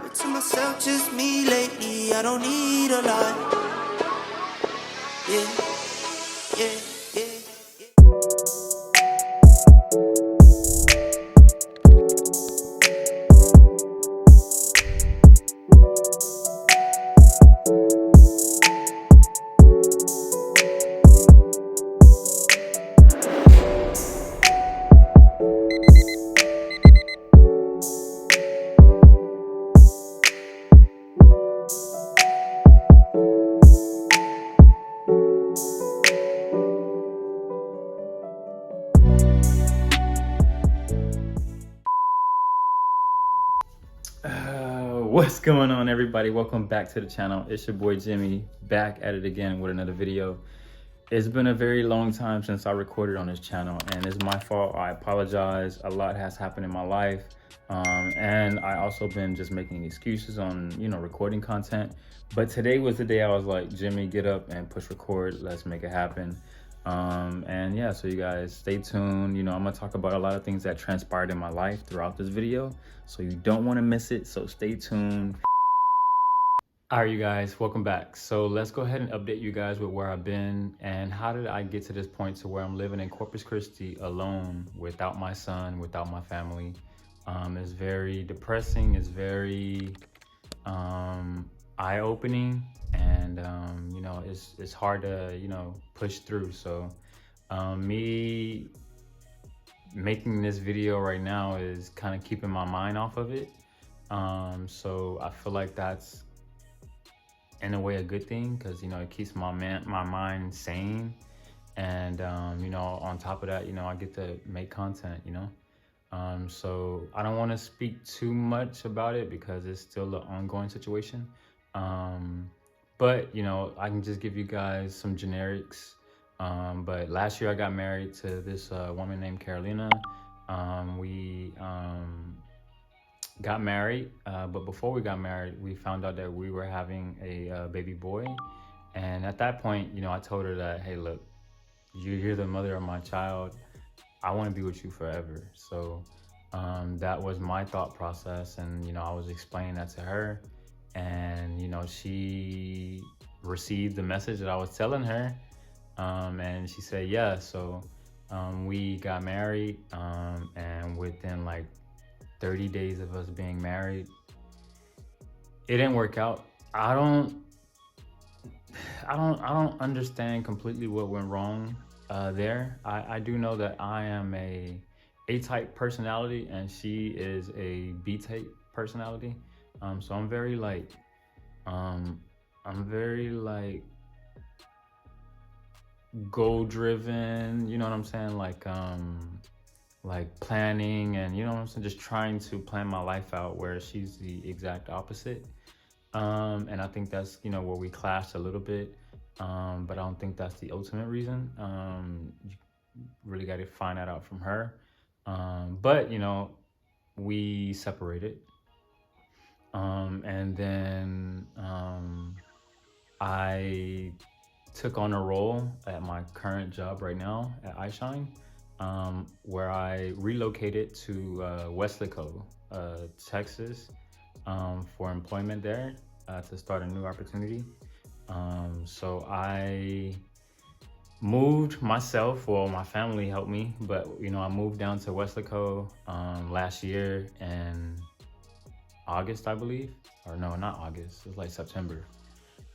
But to myself, just me lately, I don't need a lot. Yeah, yeah, yeah. What's going on, everybody? Welcome back to the channel. It's your boy Jimmy, back at it again with another video. It's been a very long time since I recorded on this channel, and it's my fault. I apologize. A lot has happened in my life, and I also been just making excuses on recording content. But today was the day I was like, Jimmy, get up and push record. Let's make it happen. And yeah, so you guys stay tuned. I'm gonna talk about a lot of things that transpired in my life throughout this video, so you don't want to miss it. So stay tuned. All right, you guys, welcome back. So let's go ahead and update you guys with where I've been and how did I get to this point to where I'm living in Corpus Christi alone, without my son, without my family. It's very depressing. It's very eye-opening, and it's hard to push through. So me making this video right now is kind of keeping my mind off of it. So I feel like that's in a way a good thing, because it keeps my mind sane, and on top of that, I get to make content. So I don't want to speak too much about it because it's still an ongoing situation, but I can just give you guys some generics. But last year I got married to this woman named Carolina. We got married, but before we got married, we found out that we were having a baby boy. And at that point, I told her that, hey, look, you're the mother of my child. I want to be with you forever. So that was my thought process, and I was explaining that to her, and she received the message that I was telling her, and she said yeah. So we got married, and within like 30 days of us being married, it didn't work out. I don't understand completely what went wrong there. I do know that I am a A-type personality and she is a B-type personality. So I'm very goal driven, you know what I'm saying? Like planning, and you know what I'm saying, just trying to plan my life out, where she's the exact opposite. And I think that's where we clashed a little bit, but I don't think that's the ultimate reason. You really got to find that out from her. But we separated, and then I took on a role at my current job right now at iShine, where I relocated to Weslaco, Texas, for employment there, to start a new opportunity. So I moved myself, well, my family helped me, but I moved down to Weslaco last year in August, I believe, or no, not August, it was like September.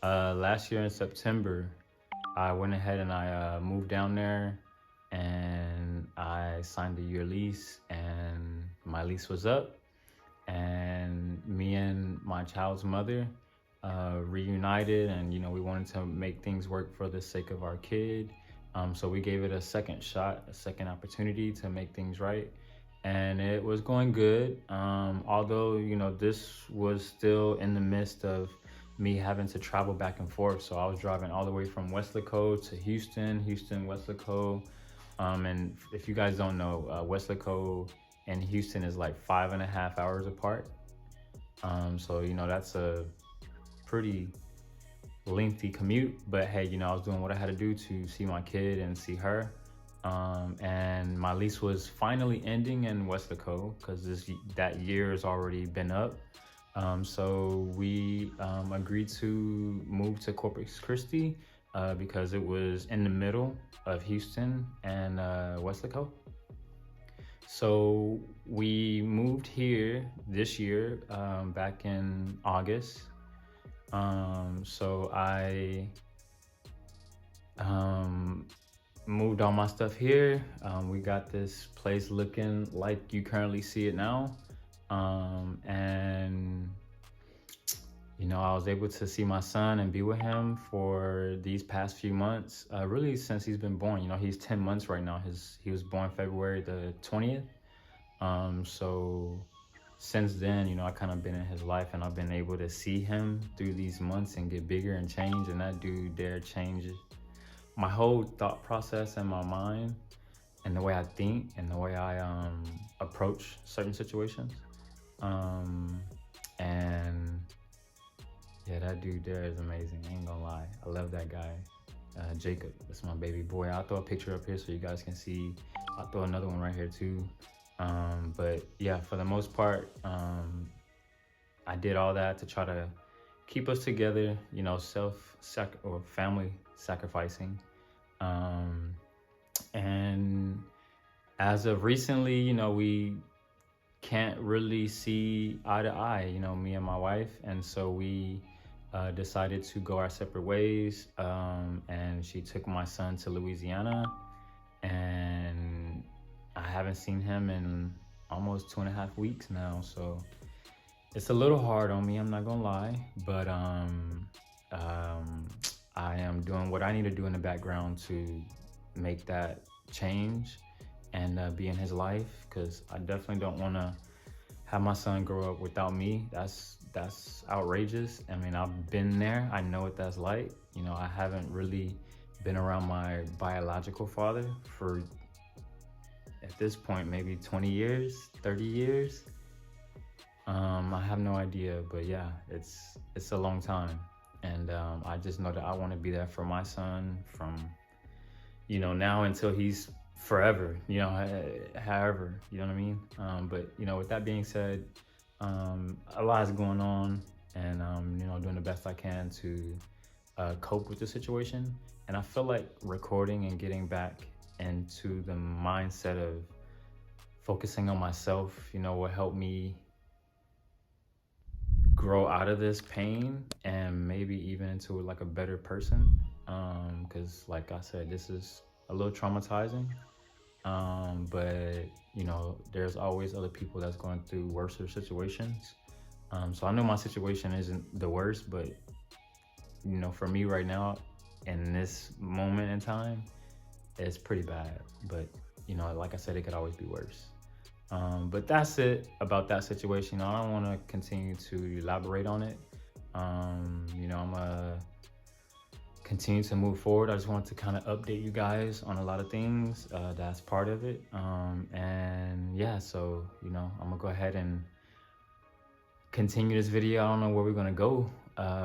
Last year in September, I went ahead and I moved down there, and I signed a year lease, and my lease was up, and me and my child's mother reunited, and we wanted to make things work for the sake of our kid. So we gave it a second shot, a second opportunity to make things right, and it was going good. Although this was still in the midst of me having to travel back and forth. So I was driving all the way from Weslaco to Houston, Weslaco. And if you guys don't know, Weslaco and Houston is like 5.5 hours apart. So that's a pretty lengthy commute, but hey, I was doing what I had to do to see my kid and see her. And my lease was finally ending in Weslaco, because that year has already been up. So we agreed to move to Corpus Christi because it was in the middle of Houston and Weslaco. So we moved here this year, back in August. So I moved all my stuff here. We got this place looking like you currently see it now. And you know, I was able to see my son and be with him for these past few months, really since he's been born. You know, he's 10 months right now. He was born February the 20th. So since then, you know, I kind of been in his life, and I've been able to see him through these months and get bigger and change. And that dude there changed my whole thought process in my mind, and the way I think, and the way I approach certain situations. And yeah, that dude there is amazing. I ain't gonna lie. I love that guy. Jacob, that's my baby boy. I'll throw a picture up here so you guys can see. I'll throw another one right here too. But yeah, for the most part, I did all that to try to keep us together, you know, family sacrificing. And as of recently, you know, we can't really see eye to eye, you know, me and my wife. And so we decided to go our separate ways. And she took my son to Louisiana, and I haven't seen him in almost 2.5 weeks now. So it's a little hard on me, I'm not gonna lie, but I am doing what I need to do in the background to make that change and be in his life, because I definitely don't want to have my son grow up without me. That's outrageous. I mean, I've been there. I know what that's like. You know, I haven't really been around my biological father for, at this point, maybe 20 years, 30 years. I have no idea, but yeah, it's a long time. And I just know that I want to be there for my son from, you know, now until he's forever, you know, however, you know what I mean? But, you know, with that being said, a lot is going on, and, you know, doing the best I can to cope with the situation. And I feel like recording and getting back into the mindset of focusing on myself, you know, will help me grow out of this pain and maybe even into like a better person. Because like I said, this is a little traumatizing. But you know, there's always other people that's going through worse situations. So I know my situation isn't the worst, but you know, for me right now, in this moment in time, it's pretty bad. But you know, like I said, it could always be worse. But that's it about that situation. I don't want to continue to elaborate on it. You know, I'm gonna continue to move forward. I just want to kind of update you guys on a lot of things. That's part of it. And yeah, so, you know, I'm gonna go ahead and continue this video. I don't know where we're gonna go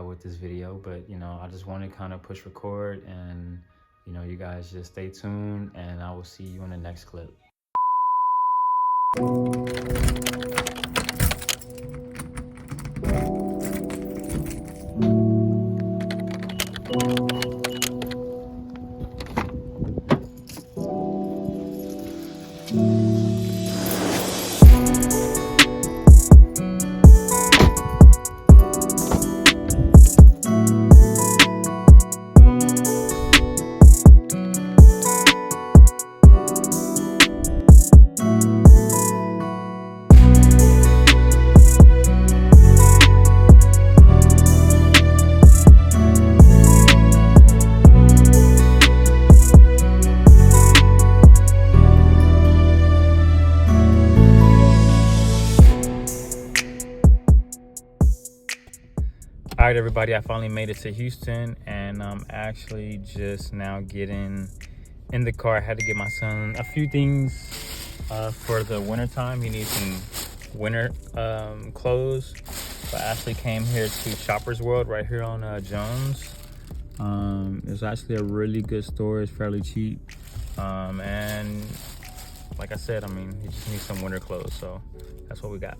with this video, but you know, I just want to kind of push record, and you know, you guys just stay tuned, and I will see you in the next clip. All right, everybody, I finally made it to Houston, and I'm actually just now getting in the car. I had to get my son a few things for the winter time. He needs some winter clothes. So I actually came here to Shoppers World right here on Jones. It's actually a really good store. It's fairly cheap. And like I said, I mean, he just needs some winter clothes. So that's what we got.